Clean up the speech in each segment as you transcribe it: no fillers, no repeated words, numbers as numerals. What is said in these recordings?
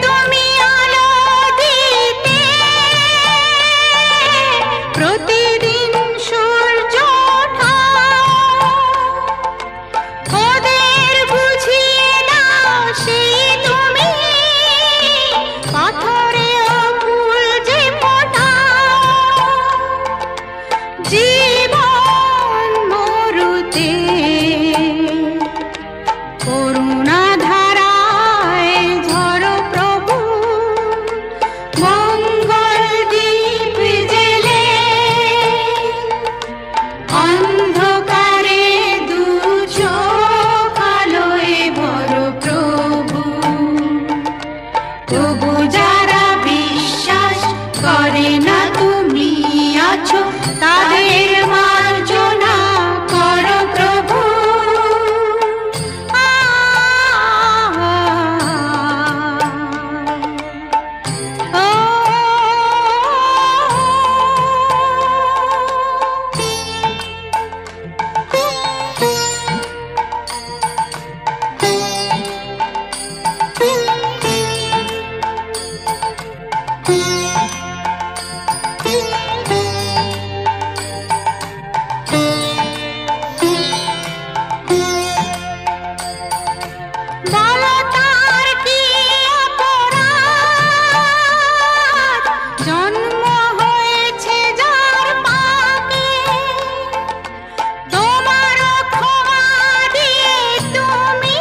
তুমি আলো দিতে প্রতিদিন সূর্য ওঠা, ওদের বুঝিয়ে দাও সেই তুমি পাথরেও ফুল যে ফোটাও। জীবন মরুতে করুণা ধারায় ঝরো প্রভু, মঙ্গল দীপ জেলে অন্ধকারে দু চোখ আলোয় ভরো প্রভু। তবু যারা বিশ্বাস করে না তুমি আছো, তাদের মার্জনা করো প্রভু। বলো তার কি অপরাধ, জন্ম হয়েছে যার পাপে, তোমারও ক্ষমা দিয়ে তুমি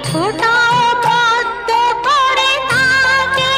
ফোটাও পদ্ম করে তাকে।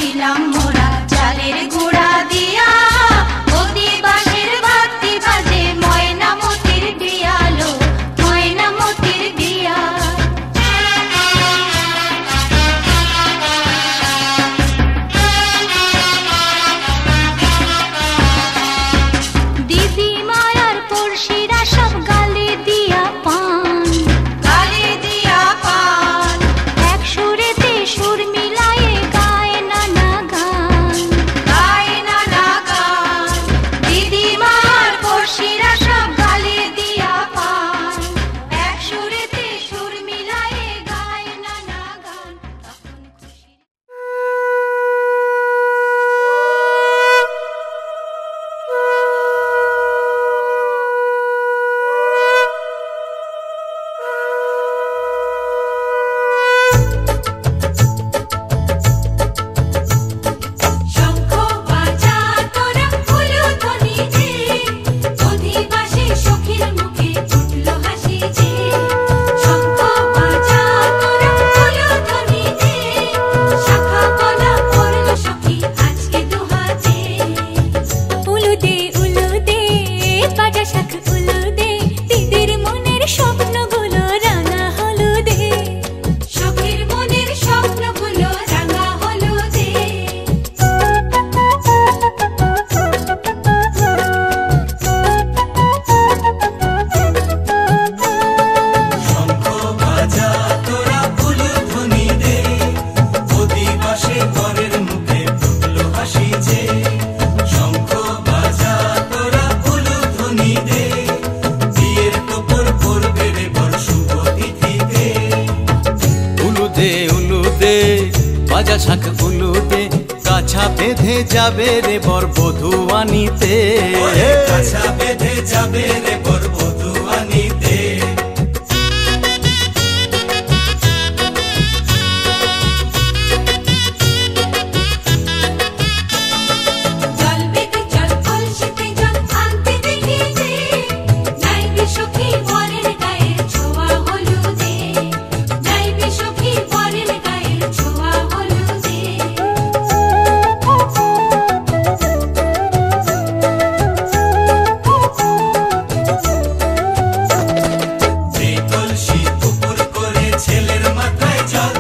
দিলাম মোরা চালের গুঁড়া দিয়া, অতি বাঁশের বাতি বাজে ময়নামতির বিয়ালো, ময়নামতির বিয়া। দিদি মায়ার পড়শিরা সব গালে দিয়া পান, গালে দিয়া পান, এক সুরেতে সুর মিলায়ে গায় নানা গান, গায় নানা গান। দিদি মার পড়শিরা সব গালে দিয়া পান, এক সুরেতে সুর মিলায়ে গায় নানা গান। তখন খুশি শঙ্খ বাজা তোরা উলুধ্বনি দে, অধিবাসী সখীর মুখে ফুটলো হাসি যে। শঙ্খ বাজা তোরা উলুধ্বনি দে, শাখা পলা পড়লো সখী আজকে দুহাতে। উলুদে উলুদে বাজা শাখ উলুদে, দিদির মনের স্বপ্নগুলো রাঙা হলুদে, সখীর মনের স্বপ্নগুলো রাঙা হলুদে। শঙ্খ বাজা তোরা উলুধ্বনি দে, অধিবাসে ঘরের মুখে ফুটলো হাসি যে। শঙ্খ বাজা তোরা উলুধ্বনি দে, বিয়ের টোপর পড়বে রে বর শুভ তিথিতে। উলুদে উলুদে বাজা শাখ উলুদে, কাছা বেঁধে যাবে রে বর বধূ আনিতে। ওরে কাছা বেঁধে যাবে রে বর বধূ আনিতে। জল বেগে জল কলসিতে জল আনতে দেখিতে, যাইবে সখী বরের গায়ের ছোঁয়া হলুদে, যাইবে সখী বরের গায়ের ছোঁয়া হলুদে। যে কলসি উপর করে ছেলের মাথায় জল,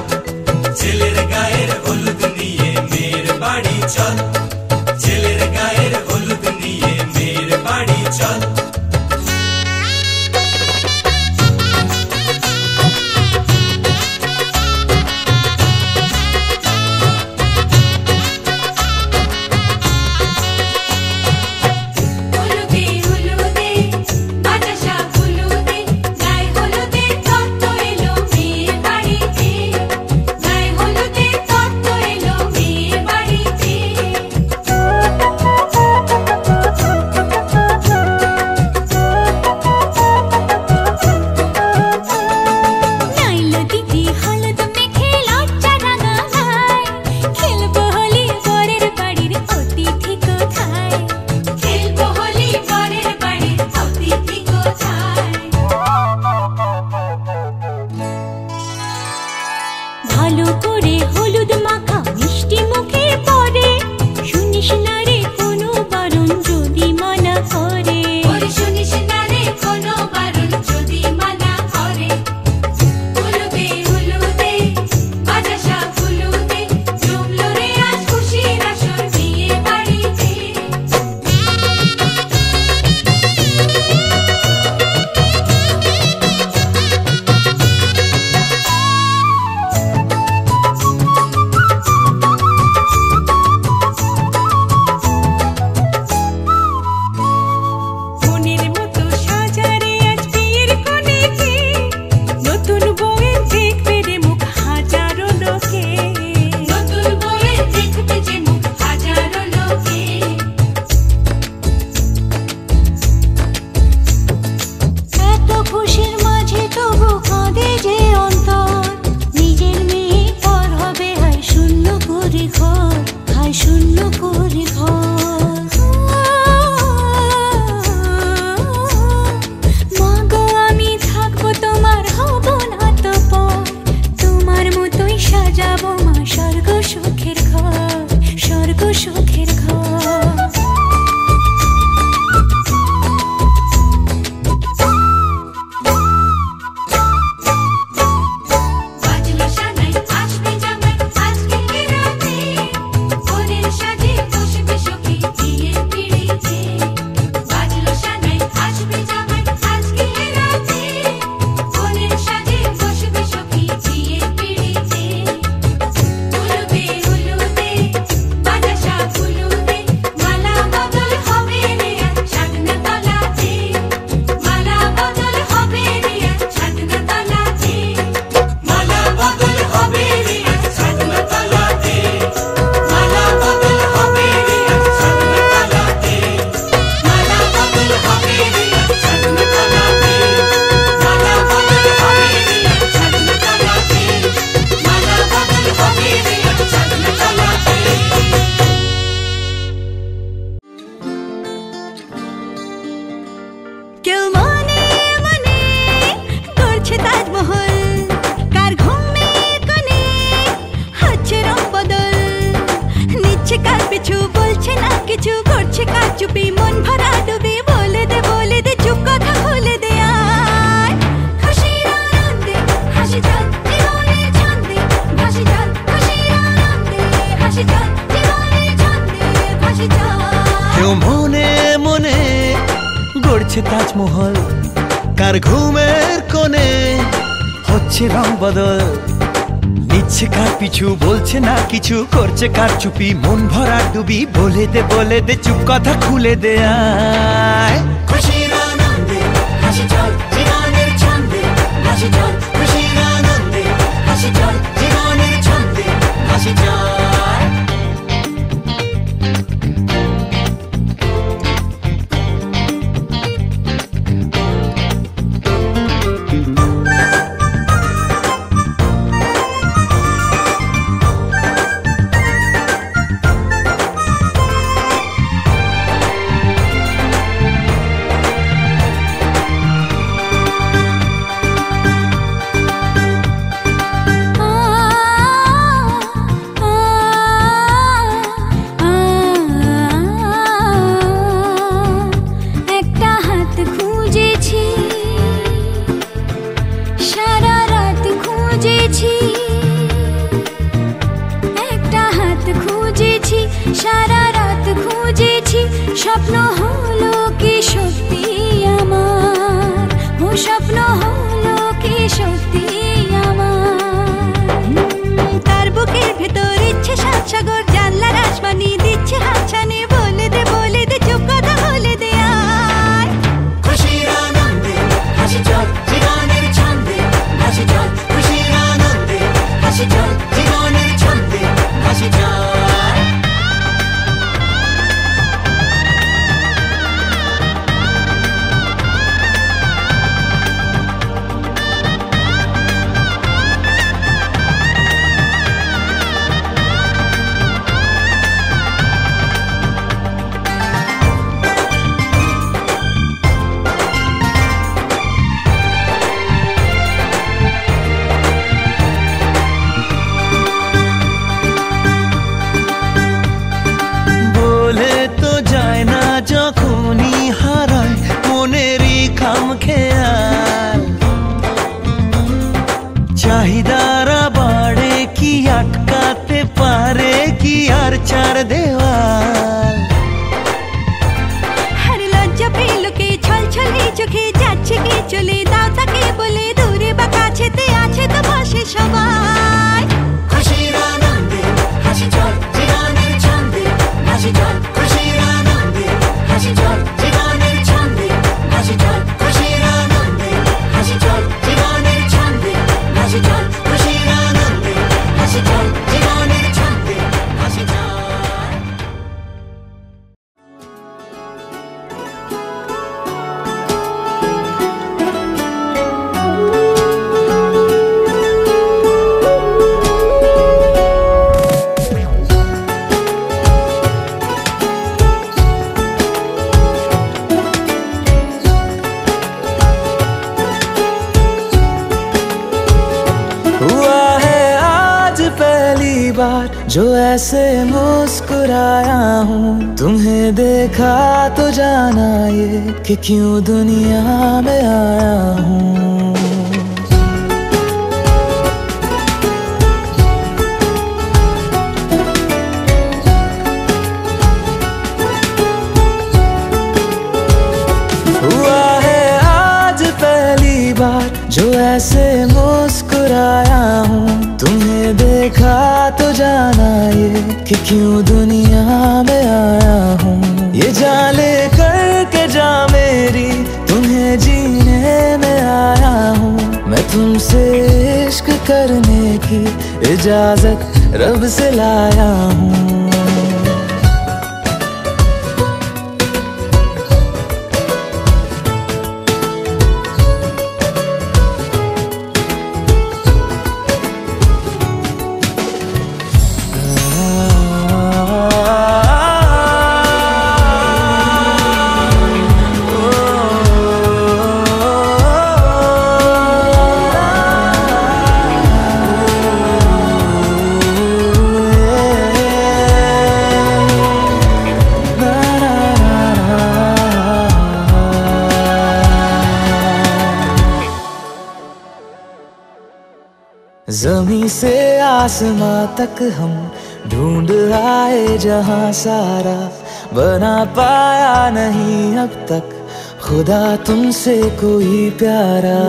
ছেলের গায়ের হলুদ নিয়ে মেয়ের বাড়ি চল, ছেলের গায়ের হলুদ নিয়ে মেয়ের বাড়ি চল। হলুদে হলুদে বাজা শাখ হলুদে, গায়ে হলুদে তত্ত্ব এলো মেয়ের বাড়িতে, গায়ে হলুদে তত্ত্ব এলো মেয়ের বাড়িতে। নাইলো দিদি হলুদ মেখে লজ্জা রাঙায়, খেলবো হোলি বরের বাড়ির অতিথি কোথায়, খেলবো হোলি বরের বাড়ির অতিথি কোথায়। ভালো করে হলুদ মাখা মিষ্টি মুখে পড়ে, শুনিস না রে কোনো বারণ যদি মানা করে, শুনিস না রে কোনো বারণ যদি মানা করে। হলুদে হলুদে বাজা শাখ হলুদে, জমলো রে আজ খুশির আসর বিয়ে বাড়িতে। সাজাবো মা স্বর্গ সুখের ঘর। কিছু বলছে না কিছু করছে কাজ চুপি মন ভরা ডুবি বলে দে চুপ কথা খুলে দে আয় খুশির আনন্দে হাসি চল জীবনের ছন্দে ভাসি চল খুশির আনন্দে হাসি চল জীবনের ছন্দে ভাসি চল কেউ মনে মনে গড়ছে তাজমহল কার ঘুমের কোণে হচ্ছে রং বদল নিচ্ছে কার পিছু বলছে না কিছু করছে কার চুপি মন ভরা ডুবি বলে দে চুপ কথা খুলে দে আয় খুশির আনন্দে হাসি চল জীবনের ছন্দে ভাসি চল খুশির আনন্দে হাসি চল জীবনের ছন্দে ভাসি চল সারা রাত খুঁজেছি স্বপ্ন হলো কি সত্যি আমার ও স্বপ্ন হলো কি সত্যি আমার তার বুকের ভেতর ইচ্ছে সাত সাগর জানলার আসমানি দিচ্ছে হাতছানি বলে দে চুপ কথা বলে দে আয় খুশির আনন্দে হাসি চল জীবনের ছন্দে ভাসি চল খুশির আনন্দে হাসি চল জীবনের ছন্দে ভাসি চল যখনই হারায় মনেরই খামখেয়াল চাহিদারা বাড়ে কি আটকাতে পারে কি আর চার দেওয়াল হর লজ্জা পেল কে ছল ছলে চোখে যাচ্ছে কে চলে দাও তাকে বলে দূরে বা কাছেতে আছে তো পাশে সবাই খুশির আনন্দে হাসি চল জীবনের ছন্দে ভাসি চল খুশির আনন্দে হাসি চল জীবনের ছন্দে ভাসি চল খুশির আনন্দে হাসি চল জীবনের ছন্দে ভাসি চল খুশির আনন্দে হাসি চল জীবনের ছন্দে ভাসি চল जो ऐसे मुस्कुराया हूँ तुम्हें देखा तो जाना ये कि क्यों दुनिया में आया हूँ हुआ है आज पहली बार जो ऐसे मुस्कुराया हूँ तुम्हें देखा तो जाना ये कि क्यों दुनिया में आया हूँ ये जाने करके जा मेरी तुम्हें जीने में आया हूँ मैं तुमसे इश्क करने की इजाजत रब से लाया हूँ जमीं से आसमां तक हम ढूंढ आए जहां सारा, बना पाया नहीं अब तक खुदा तुमसे कोई प्यारा।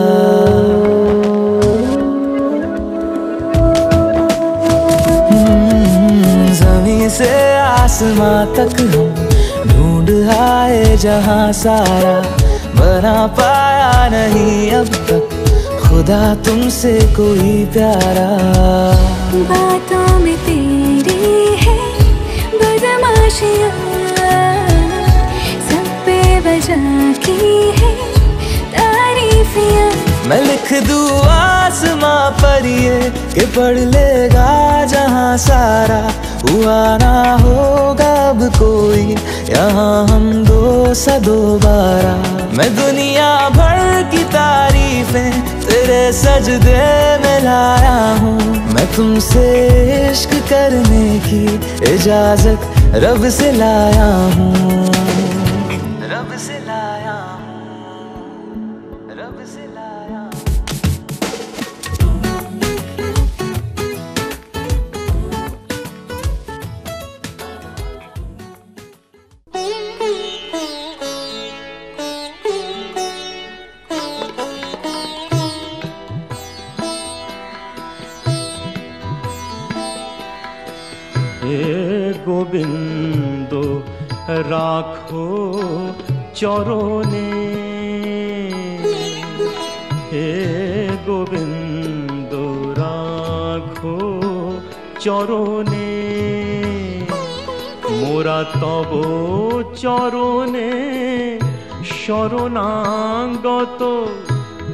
जमीं से आसमां तक हम ढूंढ आए जहां सारा, बना पाया नहीं अब तक खुदा तुमसे कोई प्यारा। बातों में तेरी है बदमाशियाँ, सब पे वजह की है तारीफियाँ। मैं लिख दूँ आसमां पर ये कि पढ़ लेगा जहां सारा, हुआ ना होगा अब कोई यहाँ हम दो सा दोबारा। मैं दुनिया भर की तारीफें तेरे सजदे में लाया हूँ, मैं तुमसे इश्क करने की इजाजत रब से लाया हूँ, रब से लाया हूँ, रब से लाया हूँ। গোবিন্দ রাখো চরণে, হে গোবিন্দ রাখো চরণে, মোরা তব চরণে শরণাগত,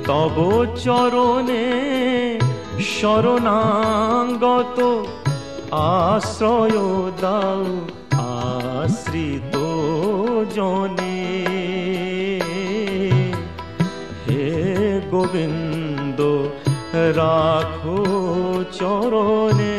তব চরণে শরণাগত, আশ্রয় দাও আশ্রিত জনে। হে গোবিন্দ রাখো চরণে।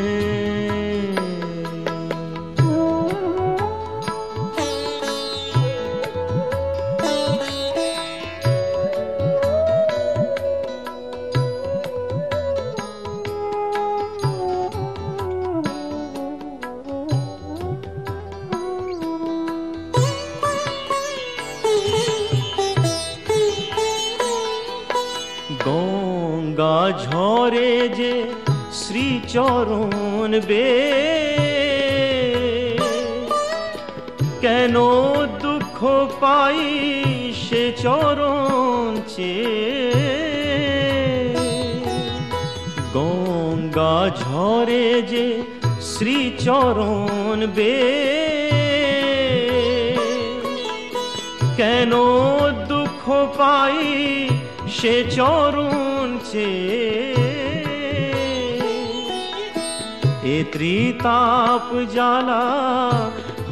গঙ্গা ঝরে যে শ্রীচরণ বে, কেন দুঃখ পাই সে চরণ চেয়ে। গঙ্গা ঝরে যে শ্রীচরণ বে, কেন দুঃখ পাই সে চরণ চেয়ে। এ ত্রিতাপ জ্বালা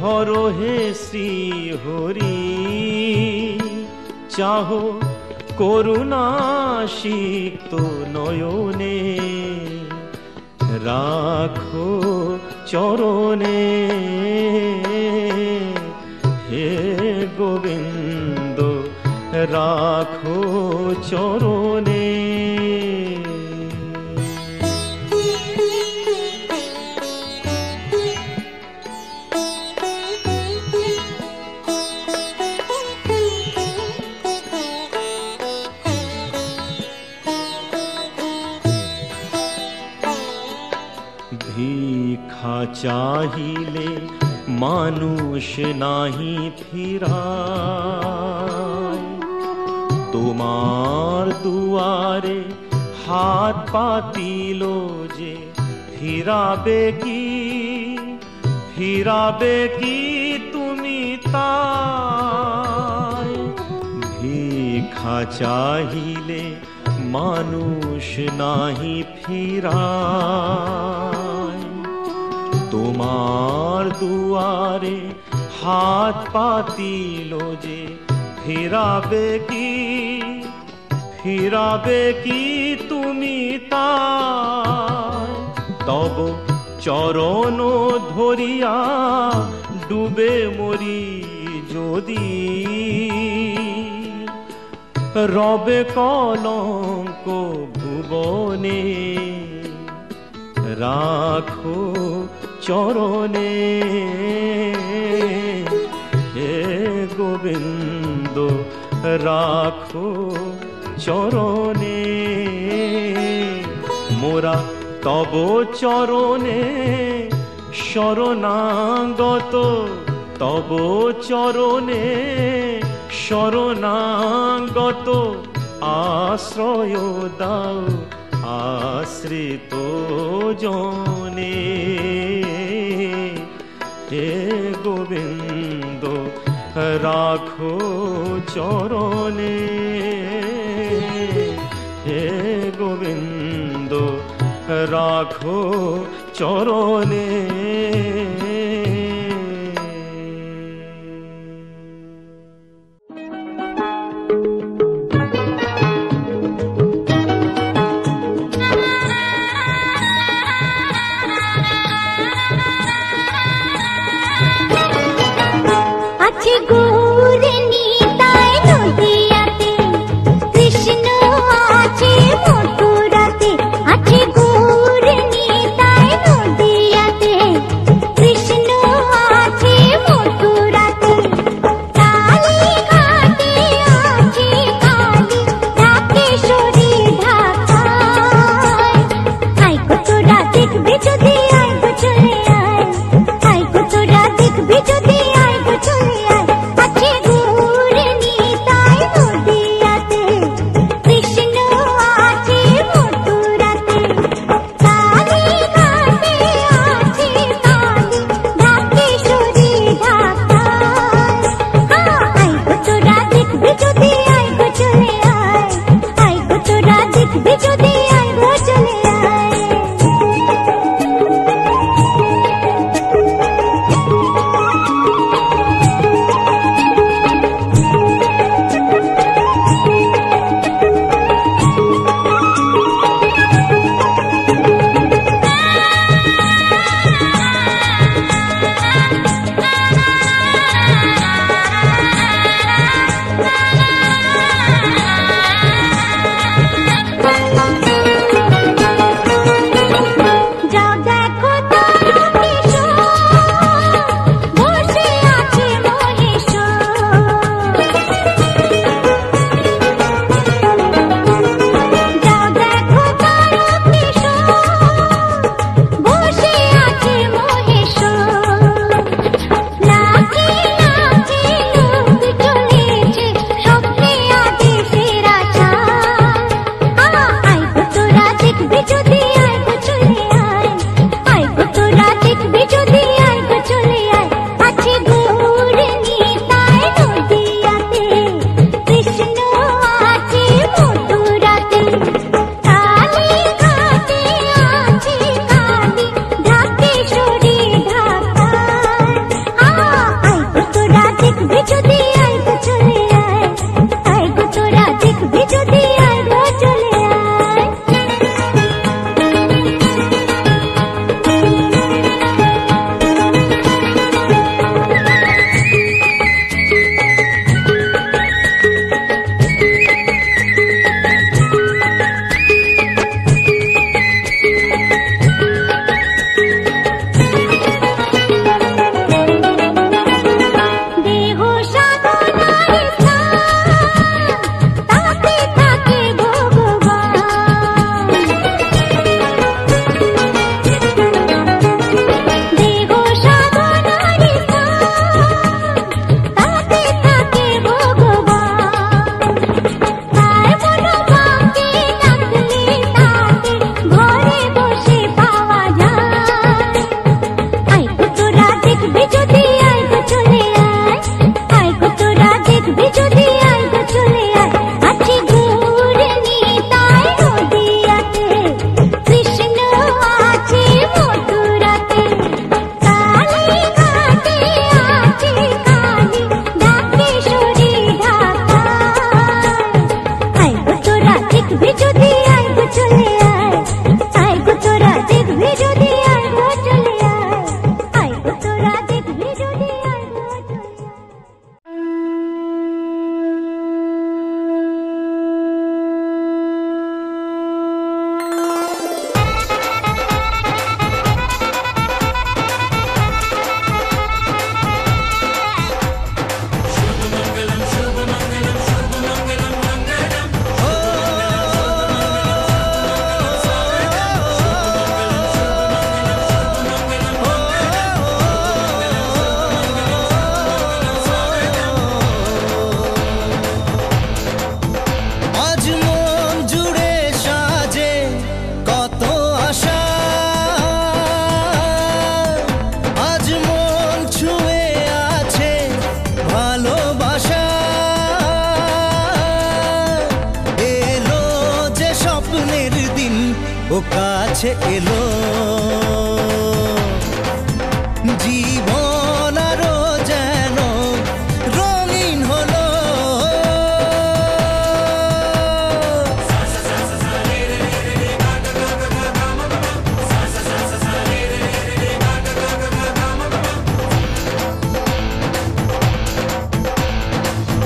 হর হে শ্রী হরি, চাহো করুণা সিক্ত নয়নে, রাখো চরণে। হে গোবিন্দ রাখো চরণে। ভিক্ষা চাহিলে মানুষ নাহি ফিরায়, তোমার দুয়ারে হাত পাতিল যে ফিরাবে কি, ফিরাবে কি তুমি তাই। ভিক্ষা চাহিলে মানুষ নাহি ফিরায়, তোমার দুয়ারে হাত পাতিল যে ফিরাবে কি, ফিরাবে কি তুমি তাই। তব চরণ ধরিয়া ডুবে মরি যদি, রবে কলঙ্ক ভুবনে। রাখো চরণে, হে গোবিন্দ রাখো চরণে। মোরা তব চরণে শরণাগত, তব চরণে শরণাগত। আশ্রয় দাও আশ্রিত জনে, হে গোবিন্দ রাখো চরণে, হে গোবিন্দ রাখো চরণে। আছে গৌর নিতাই নদিয়াতে, কৃষ্ণ আছে মথুরাতে। আছে গৌর নিতাই নদিয়াতে, কৃষ্ণ আছে মথুরাতে। কালী ঘাটে আছে কালী, ঢাকেশ্বরী ঢাকায়। আয় গো তোরা দেখবি যদি, আয় গো চলে আয়। আয় গো তোরা দেখবি যদি, আয় গো চলে আয়। কাছে এলো জীবন আরো যেন রঙিন হলো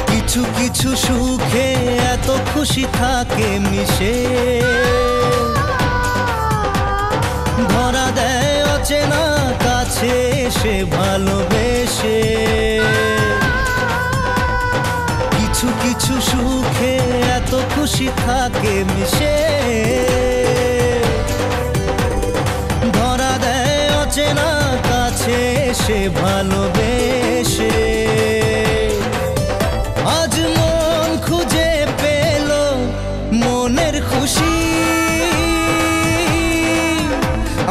কিছু কিছু সুখে এত খুশি থাকে মিশে ধরা দেয় অচেনা কাছে এসে ভালোবেসে কিছু কিছু সুখে এত খুশি থাকে মিশে ধরা দেয় অচেনা কাছে এসে ভালোবেসে আজ মন খুঁজে পেল মনের খুশি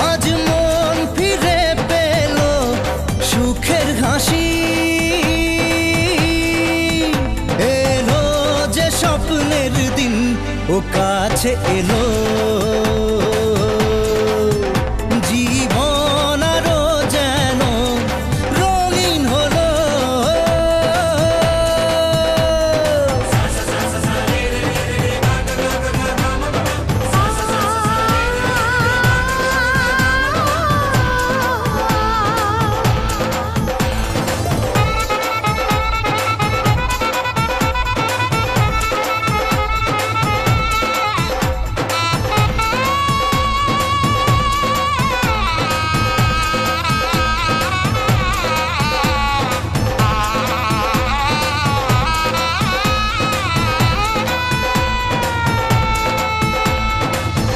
আজ মন ফিরে পেল সুখের হাসি এলো যে স্বপ্নের দিন ও কাছে এলো জীবন আরো যেন রঙিন হলো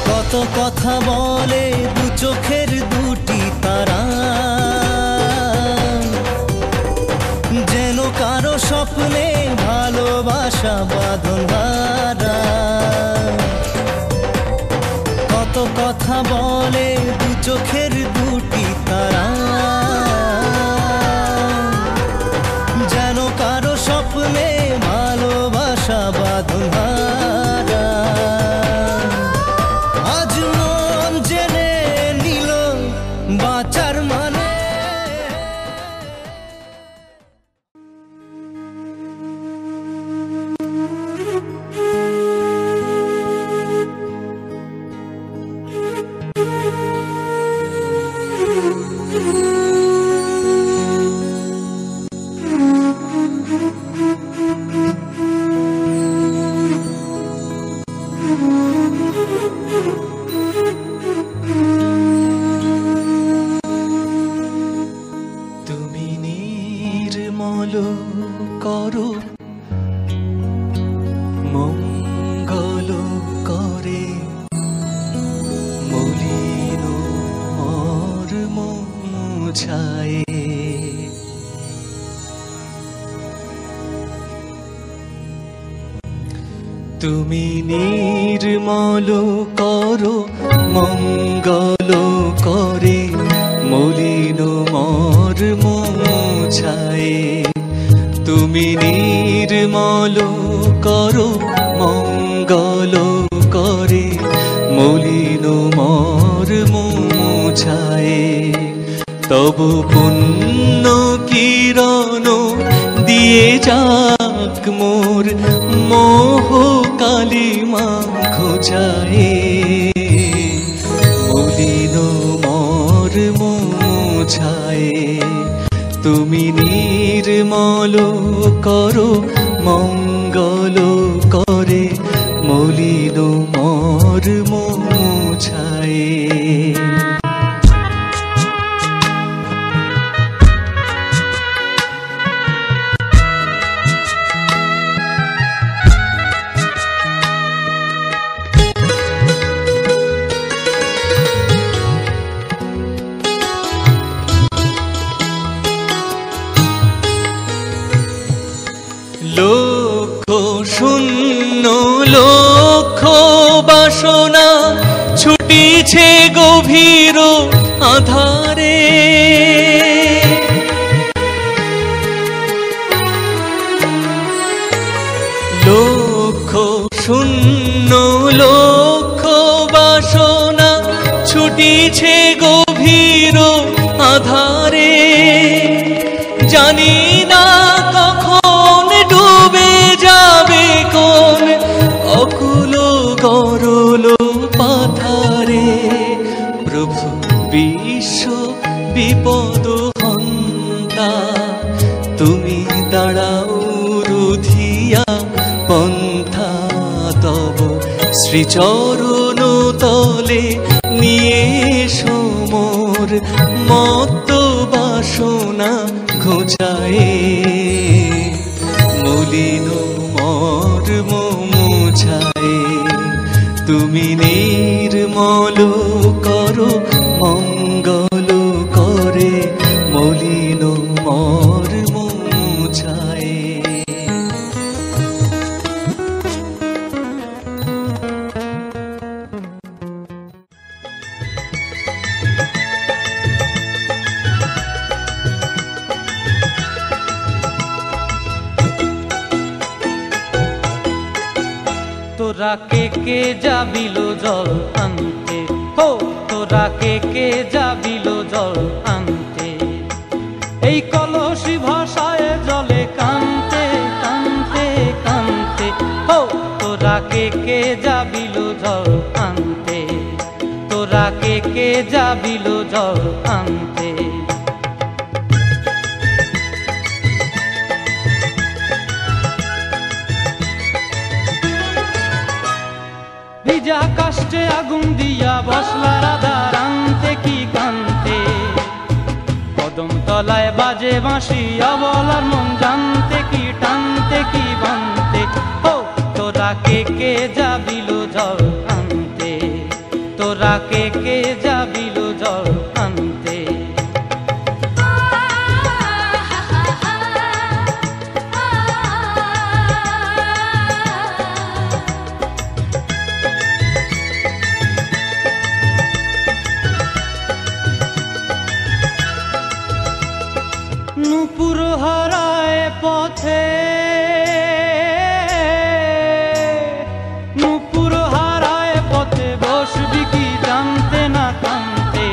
কত কথা বলে দু চোখের দুটি তারা যেন কারো স্বপ্নে ভালোবাসা বাঁধন হারা কত কথা বলে দু চোখের দুটি তারা যেন কারো স্বপ্নে ভালোবাসা বাঁধন হারা আজ মন জেনে নিল বাঁচার মানে তুমি নির্মল করো মঙ্গল করে মলিন মর্ম মুছায় তুমি নির্মল করো মঙ্গল করে মলিন মর্ম মুছায় তুমি নির্মল করো মঙ্গল করে মলিন মর্ম মুছায় তব পুণ্য কিরণ দিয়ে যাক মোর মোহ কালিমা ঘোচায় মলিন মর্ম মুছায় তুমি নির্মল করো মঙ্গল করে মলিন মর্ম মুছায় লক্ষ শূন্য লক্ষ বাসনা ছুটিছে গভীর আধারে লক্ষ শূন্য লক্ষ বাসনা ছুটি ঘটিছে গভীর আধারে, জানি না কখন ডুবে যাবে কোন অকুল গরল পাথারে। প্রভু বিশ্ব বিপদ হন্তা, তুমি দাঁড়াও রুধিয়া পন্থা। তব শ্রীচরণ তলে নিয়ে সমর মত্ত বাসনা ঘোচায়ে। মলিন মর্ম মোছায়ে, তুমি নির্মল করো মঙ্গল করে। মলিন মর্ম মোছায়ে। তোরা কে যাবিল জল আনতে, হো তোরা কে যাবিল জল আনতে। এই কলসি ভাষায় জলে কানতে কানতে কানতে, হো তোরা কে যাবিল জল আনতে। তোরা কে যাবিল জল আনতে। ভিজা কাষ্টে আগুন দিয়া বসলা রাধার আনতে কি কান্তে। কদম তলায় বাজে বাঁশি অবলার মন জানতে কি টানতে কি বানতে। ও তোরা কে যাবিল জল আনতে। তোরা কে যাবিল জল আনতে। নূপুর হারায় পথে, নূপুর হারায় পথে বসবি কি জানতে না কানতে।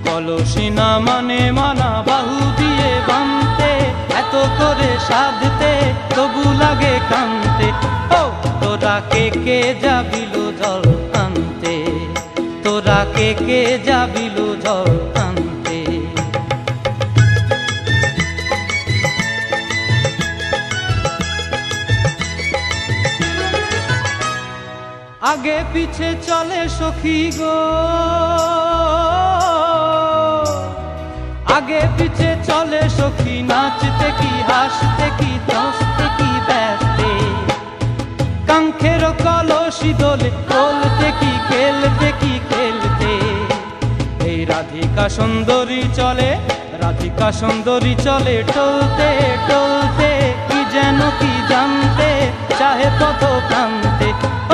কলসি না মানে মানা বাহু দিয়ে বানতে, এত করে সাধতে তবু লাগে কানতে। ও তোরা কে যাবিল জল আনতে। তোরা কে যাবিল জল আনতে। আগে পিছে চলে সখী গো, আগে পিছে চলে সখী। নাচতে কি হাসতে কি দশতে কি ব্যস্তে। কাঙ্ক্ষের কলসি দোলে বলতে কি খেলতে কি খেলতে। এই রাধিকা সুন্দরী চলে, রাধিকা সুন্দরী চলে টলতে টলতে। কি যেন কি জানতে চাহে পথ প্রান্তে।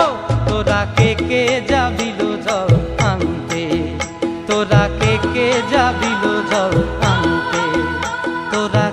ও তোরা কে যাবিল জল আনতে। তোরা কে যাবিল জল আনতে। তোরা